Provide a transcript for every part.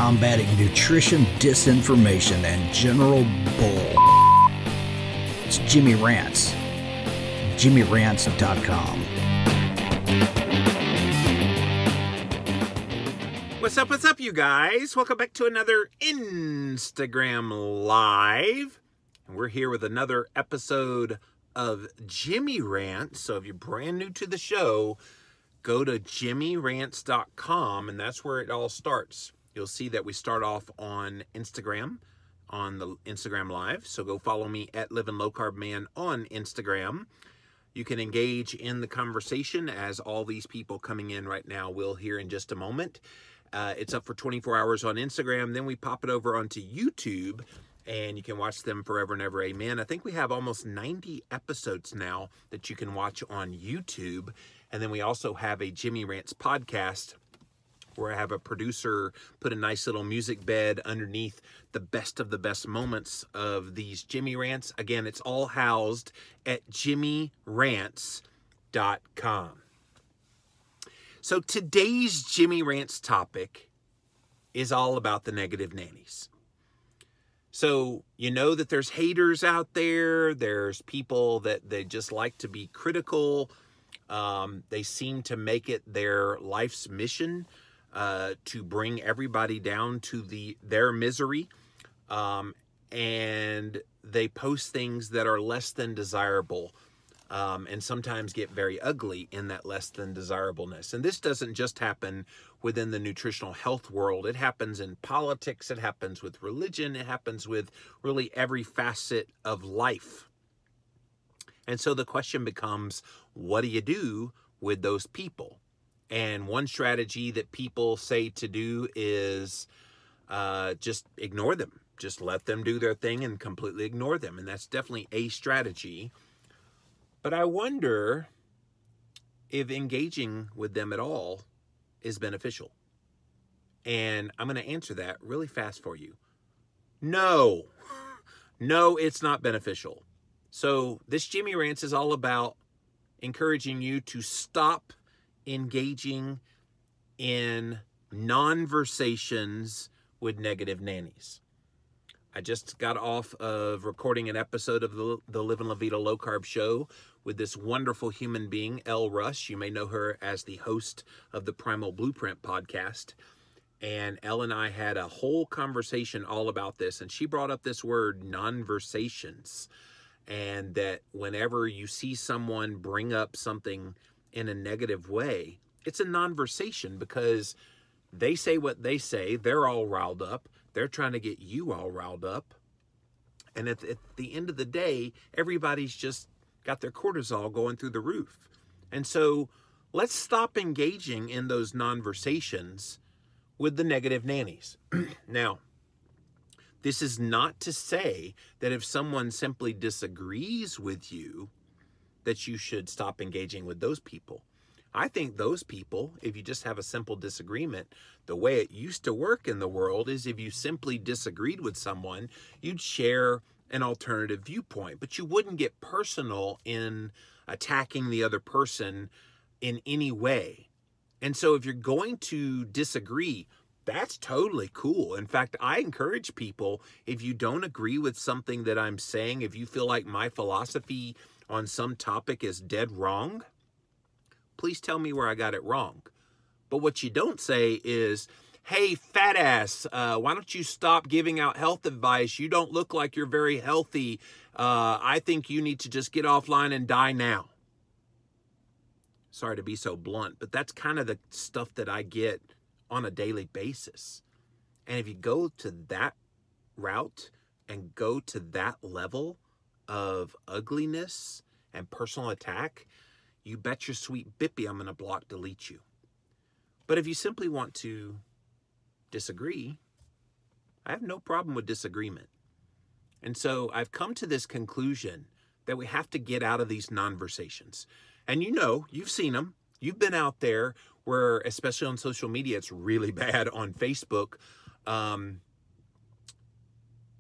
combating nutrition disinformation and general bull. It's Jimmy Rants. JimmyRants.com. What's up, you guys? Welcome back to another Instagram Live. We're here with another episode of Jimmy Rants. So if you're brand new to the show, go to JimmyRants.com, and that's where it all starts. You'll see that we start off on Instagram, on the Instagram Live. So go follow me at Living Low Carb Man on Instagram. You can engage in the conversation, as all these people coming in right now will hear in just a moment. It's up for 24 hours on Instagram. Then we pop it over onto YouTube, and you can watch them forever and ever. Amen. I think we have almost 90 episodes now that you can watch on YouTube. And then we also have a Jimmy Rants podcast, where I have a producer put a nice little music bed underneath the best of the best moments of these Jimmy Rants. Again, it's all housed at JimmyRants.com. So today's Jimmy Rants topic is all about the negative nannies. So you know that there's haters out there. There's people that they just like to be critical. They seem to make it their life's mission to bring everybody down to their misery. And they post things that are less than desirable, and sometimes get very ugly in that less than desirableness. And this doesn't just happen within the nutritional health world. It happens in politics. It happens with religion. It happens with really every facet of life. And so the question becomes, what do you do with those people? And one strategy that people say to do is just ignore them. Just let them do their thing and completely ignore them. And that's definitely a strategy. But I wonder if engaging with them at all is beneficial. And I'm going to answer that really fast for you. No. No, it's not beneficial. So this Jimmy Rants is all about encouraging you to stop engaging in nonversations with negative nannies. I just got off of recording an episode of the Living La Vida Low Carb show with this wonderful human being, Elle Rush. You may know her as the host of the Primal Blueprint podcast. And Elle and I had a whole conversation all about this. And she brought up this word, nonversations. And that whenever you see someone bring up something in a negative way, it's a nonversation, because they say what they say. They're all riled up. They're trying to get you all riled up. And at the end of the day, everybody's just got their cortisol going through the roof. And so let's stop engaging in those nonversations with the negative nannies. Now, this is not to say that if someone simply disagrees with you, that you should stop engaging with those people. I think those people, if you just have a simple disagreement, the way it used to work in the world is if you simply disagreed with someone, you'd share an alternative viewpoint, but you wouldn't get personal in attacking the other person in any way. And so if you're going to disagree, that's totally cool. In fact, I encourage people, if you don't agree with something that I'm saying, if you feel like my philosophy on some topic is dead wrong, please tell me where I got it wrong. But what you don't say is, hey, fat ass, why don't you stop giving out health advice? You don't look like you're very healthy. I think you need to just get offline and die now. Sorry to be so blunt, but that's kind of the stuff that I get on a daily basis. And if you go to that route and go to that level of ugliness and personal attack, you bet your sweet bippy I'm going to block delete you. But if you simply want to disagree, I have no problem with disagreement. And so I've come to this conclusion that we have to get out of these nonversations. And you know, you've seen them. You've been out there where, especially on social media, it's really bad on Facebook,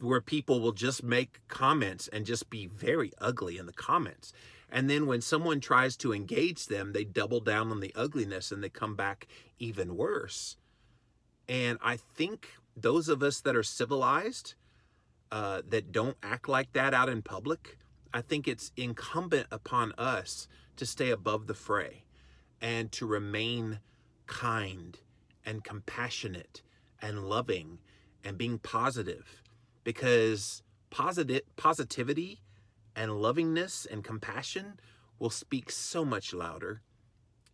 where people will just make comments and just be very ugly in the comments. And then when someone tries to engage them, they double down on the ugliness and they come back even worse. And I think those of us that are civilized, that don't act like that out in public, I think it's incumbent upon us to stay above the fray and to remain kind and compassionate and loving and being positive, because positivity and lovingness and compassion will speak so much louder.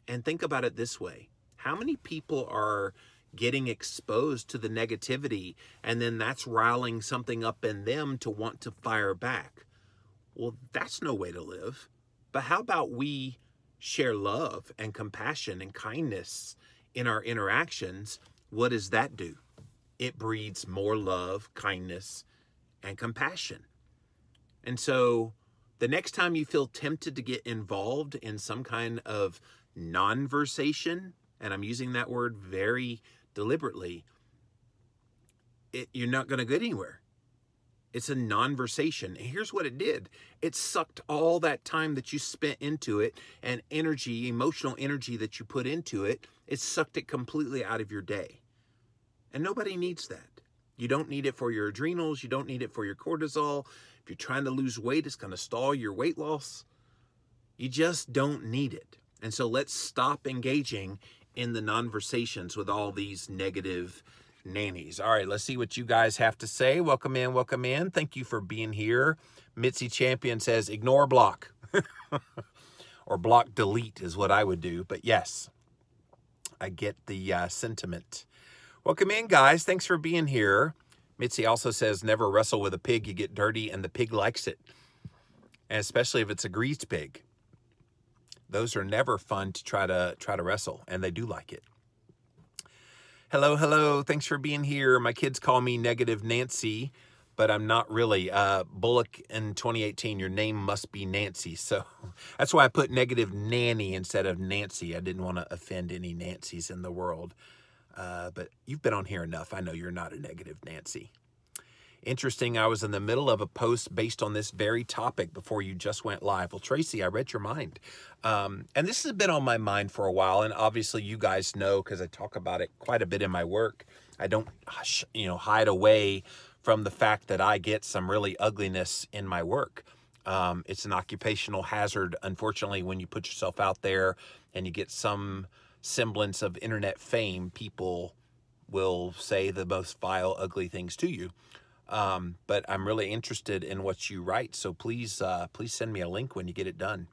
And think about it this way. How many people are getting exposed to the negativity, and then that's riling something up in them to want to fire back? Well, that's no way to live. But how about we share love and compassion and kindness in our interactions? What does that do? It breeds more love, kindness, and compassion. And so the next time you feel tempted to get involved in some kind of nonversation, and I'm using that word very deliberately, you're not going to get anywhere. It's a nonversation. And here's what it did. It sucked all that time that you spent into it and energy, emotional energy that you put into it. It sucked it completely out of your day. And nobody needs that. You don't need it for your adrenals. You don't need it for your cortisol. If you're trying to lose weight, it's going to stall your weight loss. You just don't need it. And so let's stop engaging in the nonversations with all these negative nannies. All right, let's see what you guys have to say. Welcome in, welcome in. Thank you for being here. Mitzi Champion says, ignore block. Or block delete is what I would do. But yes, I get the sentiment. Welcome in, guys. Thanks for being here. Mitzi also says, never wrestle with a pig. You get dirty and the pig likes it. And especially if it's a greased pig. Those are never fun to try to wrestle, and they do like it. Hello, hello. Thanks for being here. My kids call me Negative Nancy, but I'm not really. Bullock in 2018, your name must be Nancy. So that's why I put Negative Nanny instead of Nancy. I didn't want to offend any Nancys in the world. But you've been on here enough. I know you're not a Negative Nancy. Interesting, I was in the middle of a post based on this very topic before you just went live. Well, Tracy, I read your mind. And this has been on my mind for a while, and obviously you guys know because I talk about it quite a bit in my work. I don't, hide away from the fact that I get some really ugliness in my work. It's an occupational hazard, unfortunately, when you put yourself out there and you get some semblance of internet fame, people will say the most vile, ugly things to you. But I'm really interested in what you write, so please send me a link when you get it done.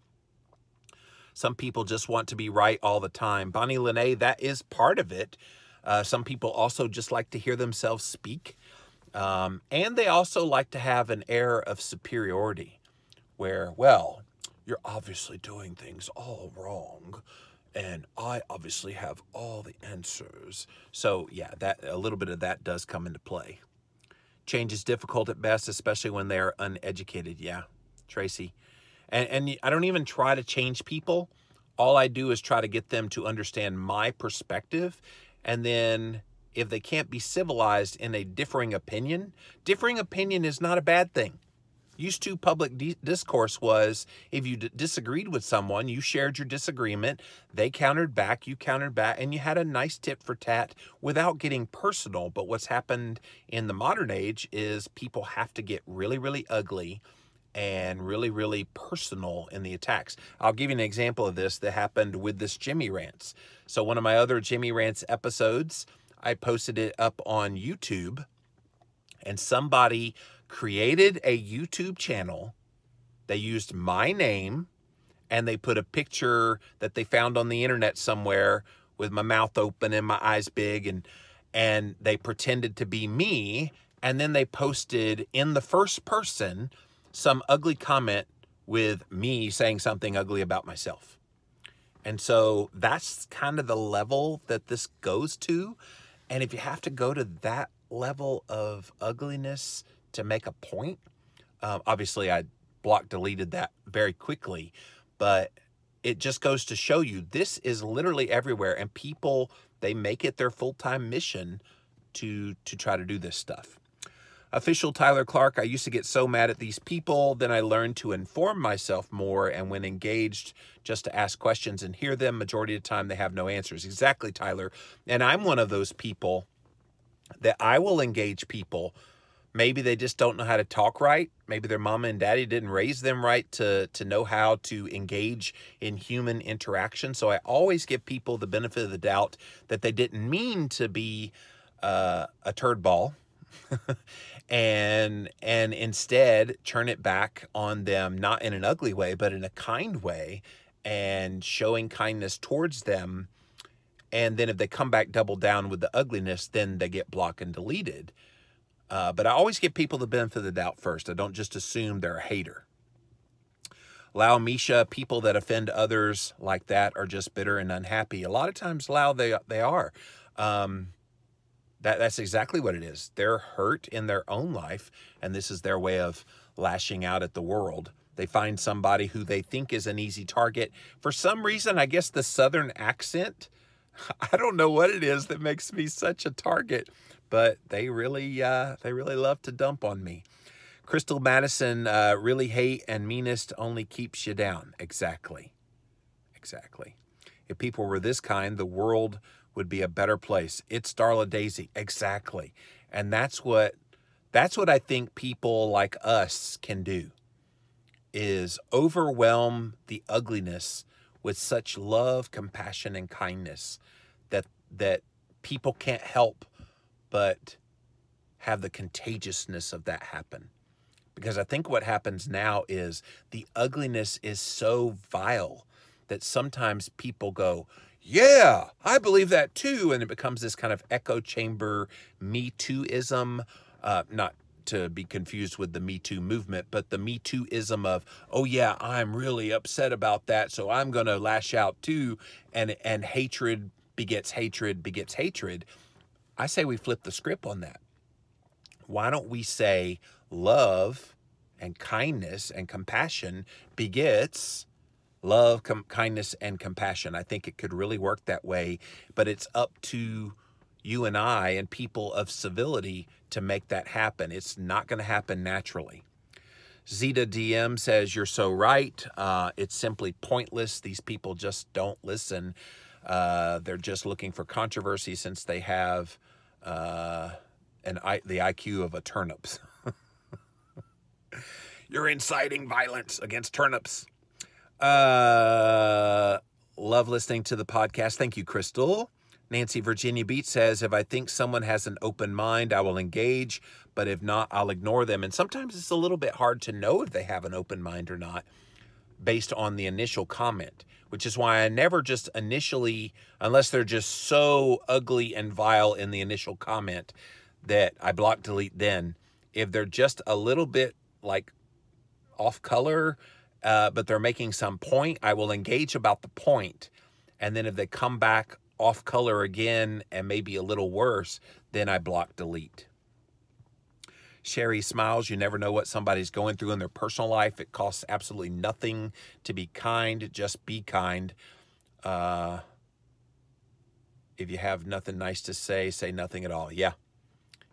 Some people just want to be right all the time. Bonnie Lene, that is part of it. Some people also just like to hear themselves speak. And they also like to have an air of superiority where, well, you're obviously doing things all wrong, and I obviously have all the answers. So yeah, a little bit of that does come into play. Change is difficult at best, especially when they are uneducated. Yeah, Tracy. And I don't even try to change people. All I do is try to get them to understand my perspective. And then if they can't be civilized in a differing opinion is not a bad thing. Used to public discourse was if you disagreed with someone, you shared your disagreement, they countered back, you countered back, and you had a nice tit for tat without getting personal. But what's happened in the modern age is people have to get really, really ugly and really, really personal in the attacks. I'll give you an example of this that happened with this Jimmy Rants. So one of my other Jimmy Rants episodes, I posted it up on YouTube, and somebody created a YouTube channel. They used my name, and they put a picture that they found on the internet somewhere with my mouth open and my eyes big, and they pretended to be me, and then they posted in the first person some ugly comment with me saying something ugly about myself. And so that's kind of the level that this goes to. And if you have to go to that level of ugliness to make a point, obviously I deleted that very quickly, but it just goes to show you this is literally everywhere, and people, they make it their full-time mission to try to do this stuff. Official Tyler Clark, I used to get so mad at these people, then I learned to inform myself more, and when engaged, just to ask questions and hear them. Majority of the time, they have no answers. Exactly, Tyler. And I'm one of those people that I will engage people. Maybe they just don't know how to talk right. Maybe their mama and daddy didn't raise them right to know how to engage in human interaction. So I always give people the benefit of the doubt that they didn't mean to be a turd ball, and instead turn it back on them, not in an ugly way, but in a kind way, and showing kindness towards them. And then if they come back double down with the ugliness, then they get blocked and deleted. But I always give people the benefit of the doubt first. I don't just assume they're a hater. Lau Misha, people that offend others like that are just bitter and unhappy. A lot of times, Lau, they are. That's exactly what it is. They're hurt in their own life, and this is their way of lashing out at the world. They find somebody who they think is an easy target. For some reason, I guess the Southern accent, I don't know what it is that makes me such a target, but they really love to dump on me. Crystal Madison, really hate and meanest only keeps you down. Exactly. Exactly. If people were this kind, the world would be a better place. It's Darla Daisy. Exactly. And that's what I think people like us can do, is overwhelm the ugliness with such love, compassion, and kindness that people can't help but have the contagiousness of that happen. Because I think what happens now is the ugliness is so vile that sometimes people go, yeah, I believe that too. And it becomes this kind of echo chamber Me Too-ism, not to be confused with the Me Too movement, but the Me Too-ism of, oh yeah, I'm really upset about that, so I'm going to lash out too. And hatred begets hatred begets hatred. I say we flip the script on that. Why don't we say love and kindness and compassion begets love, kindness, and compassion? I think it could really work that way, but it's up to you and I and people of civility to make that happen. It's not going to happen naturally. Zeta DM says, you're so right. It's simply pointless. These people just don't listen. They're just looking for controversy since they have the IQ of a turnips. You're inciting violence against turnips. Love listening to the podcast. Thank you, Crystal. Nancy Virginia Beach says, if I think someone has an open mind, I will engage, but if not, I'll ignore them. And sometimes it's a little bit hard to know if they have an open mind or not based on the initial comment, which is why I never just initially, unless they're just so ugly and vile in the initial comment, that I block, delete then. If they're just a little bit like off color, but they're making some point, I will engage about the point. And then if they come back off color again and maybe a little worse, then I block, delete. Sherry smiles. You never know what somebody's going through in their personal life. It costs absolutely nothing to be kind. Just be kind. If you have nothing nice to say nothing at all. Yeah.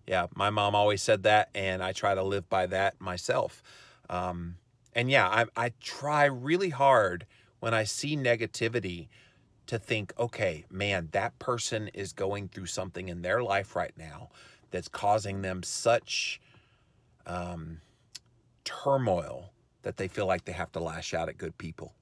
Yeah. My mom always said that, and I try to live by that myself. And yeah, I try really hard when I see negativity to think, okay, man, that person is going through something in their life right now that's causing them such turmoil that they feel like they have to lash out at good people.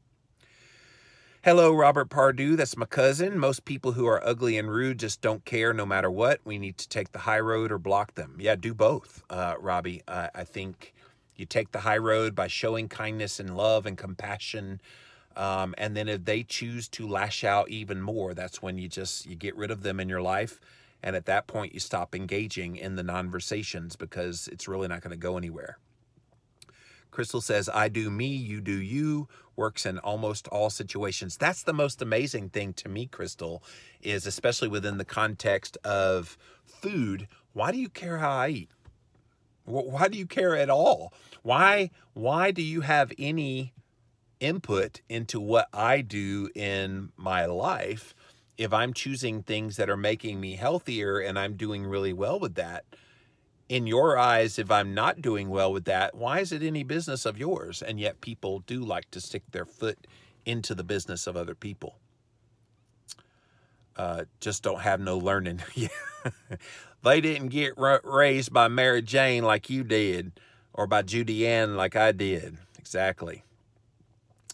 Hello, Robert Pardue. That's my cousin. Most people who are ugly and rude just don't care no matter what. We need to take the high road or block them. Yeah, do both, Robbie. I think you take the high road by showing kindness and love and compassion. And then if they choose to lash out even more, that's when you get rid of them in your life. And at that point, you stop engaging in the nonversations because it's really not going to go anywhere. Crystal says, I do me, you do you, works in almost all situations. That's the most amazing thing to me, Crystal, is especially within the context of food. Why do you care how I eat? Why do you care at all? Why do you have any input into what I do in my life if I'm choosing things that are making me healthier and I'm doing really well with that? In your eyes, if I'm not doing well with that, why is it any business of yours? And yet people do like to stick their foot into the business of other people. Just don't have no learning. Yeah. They didn't get raised by Mary Jane like you did, or by Judy Ann like I did. Exactly.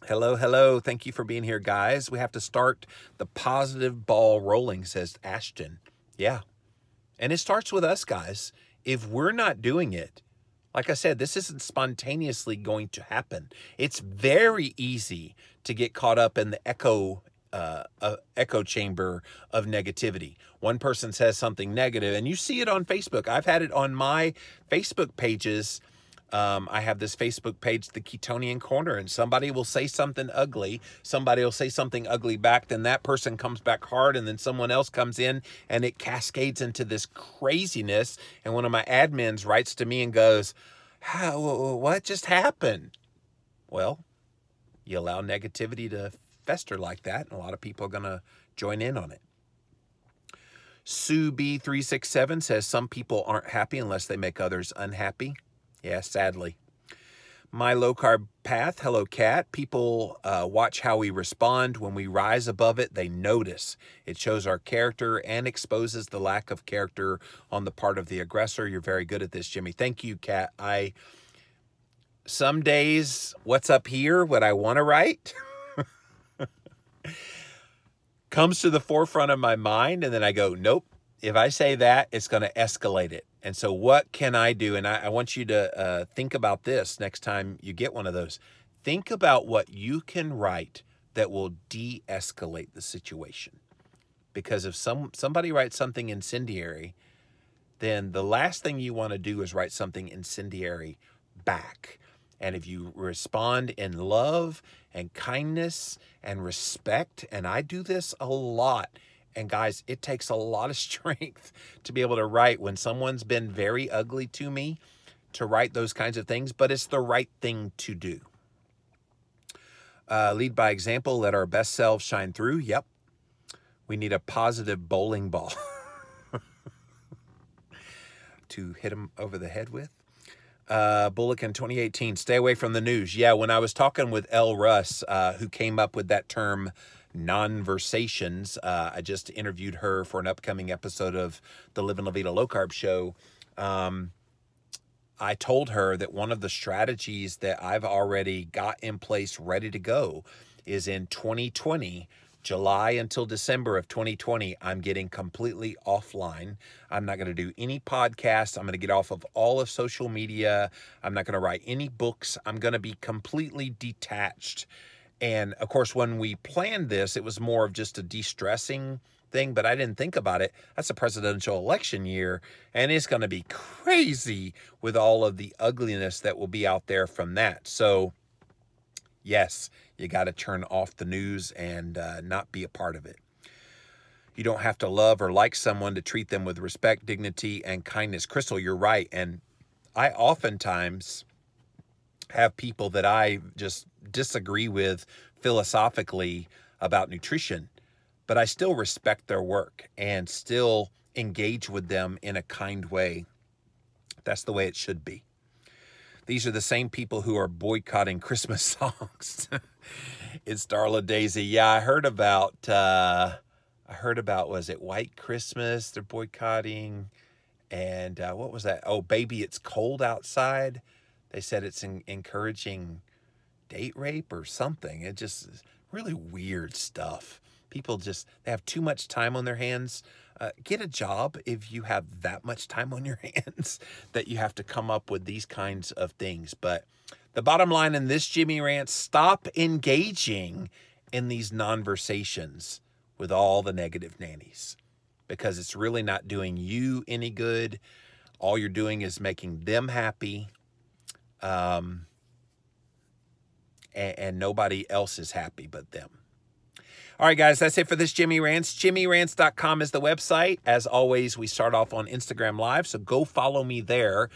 Hello, hello. Thank you for being here, guys. We have to start the positive ball rolling, says Ashton. Yeah. And it starts with us, guys. If we're not doing it, like I said, this isn't spontaneously going to happen. It's very easy to get caught up in the echo chamber of negativity. One person says something negative, and you see it on Facebook. I've had it on my Facebook pages. I have this Facebook page, The Ketonian Corner, and somebody will say something ugly. Somebody will say something ugly back. Then that person comes back hard, and then someone else comes in, and it cascades into this craziness. And one of my admins writes to me and goes, what just happened? Well, you allow negativity to fester like that, and a lot of people are going to join in on it. Sue B367 says some people aren't happy unless they make others unhappy. Yeah, sadly. My low carb path, hello cat. People watch how we respond. When we rise above it, they notice. It shows our character and exposes the lack of character on the part of the aggressor. You're very good at this, Jimmy. Thank you, cat. Some days, what's up here, what I want to write, comes to the forefront of my mind, and then I go, nope. If I say that, it's going to escalate it. And so what can I do? And I want you to think about this next time you get one of those. Think about what you can write that will de-escalate the situation. Because if somebody writes something incendiary, then the last thing you want to do is write something incendiary back. And if you respond in love and kindness and respect, and I do this a lot, and guys, it takes a lot of strength to be able to write when someone's been very ugly to me, to write those kinds of things, but it's the right thing to do. Lead by example, let our best selves shine through. Yep. We need a positive bowling ball to hit them over the head with. Bullock in 2018, stay away from the news. Yeah, when I was talking with Elle Russ, who came up with that term, Nonversations, I just interviewed her for an upcoming episode of the Livin' La Vida Low Carb show. I told her that one of the strategies that I've already got in place ready to go is in 2020, July until December of 2020, I'm getting completely offline. I'm not going to do any podcasts. I'm going to get off of all of social media. I'm not going to write any books. I'm going to be completely detached. And of course, when we planned this, it was more of just a de-stressing thing, but I didn't think about it. That's a presidential election year, and it's going to be crazy with all of the ugliness that will be out there from that. So yes, you got to turn off the news and not be a part of it. You don't have to love or like someone to treat them with respect, dignity, and kindness. Crystal, you're right. And I oftentimes have people that I just disagree with philosophically about nutrition, but I still respect their work and still engage with them in a kind way. That's the way it should be. These are the same people who are boycotting Christmas songs. It's Darla Daisy. Yeah, I heard about, was it White Christmas they're boycotting? And what was that? Oh, Baby, It's Cold Outside. They said it's encouraging date rape or something. It just is really weird stuff. People just, they have too much time on their hands. Get a job if you have that much time on your hands that you have to come up with these kinds of things. But the bottom line in this Jimmy Rant, stop engaging in these nonversations with all the negative nannies, because it's really not doing you any good. All you're doing is making them happy. And nobody else is happy but them. All right, guys, that's it for this Jimmy Rants. JimmyRants.com is the website. As always, we start off on Instagram Live, so go follow me there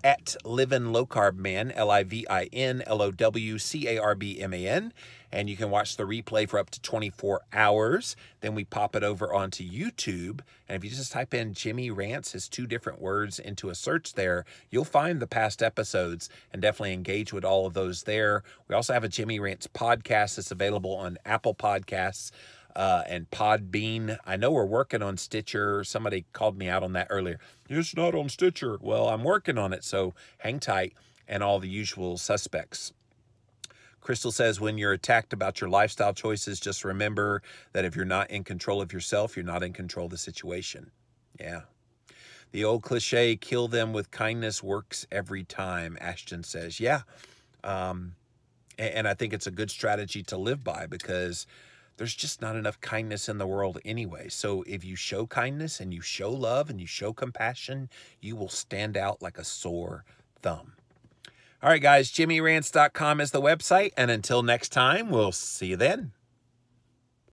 at Livin' Low Carb Man, LIVIN LOWCARBMAN. And you can watch the replay for up to 24 hours. Then we pop it over onto YouTube. And if you just type in Jimmy Rants as 2 different words into a search there, you'll find the past episodes and definitely engage with all of those there. We also have a Jimmy Rants podcast that's available on Apple Podcasts. and Podbean. I know we're working on Stitcher. Somebody called me out on that earlier. It's not on Stitcher. Well, I'm working on it, so hang tight, and all the usual suspects. Crystal says, when you're attacked about your lifestyle choices, just remember that if you're not in control of yourself, you're not in control of the situation. Yeah. The old cliche, kill them with kindness, works every time, Ashton says. Yeah. And I think it's a good strategy to live by, because there's just not enough kindness in the world anyway. So if you show kindness and you show love and you show compassion, you will stand out like a sore thumb. All right, guys, JimmyRants.com is the website. And until next time, we'll see you then.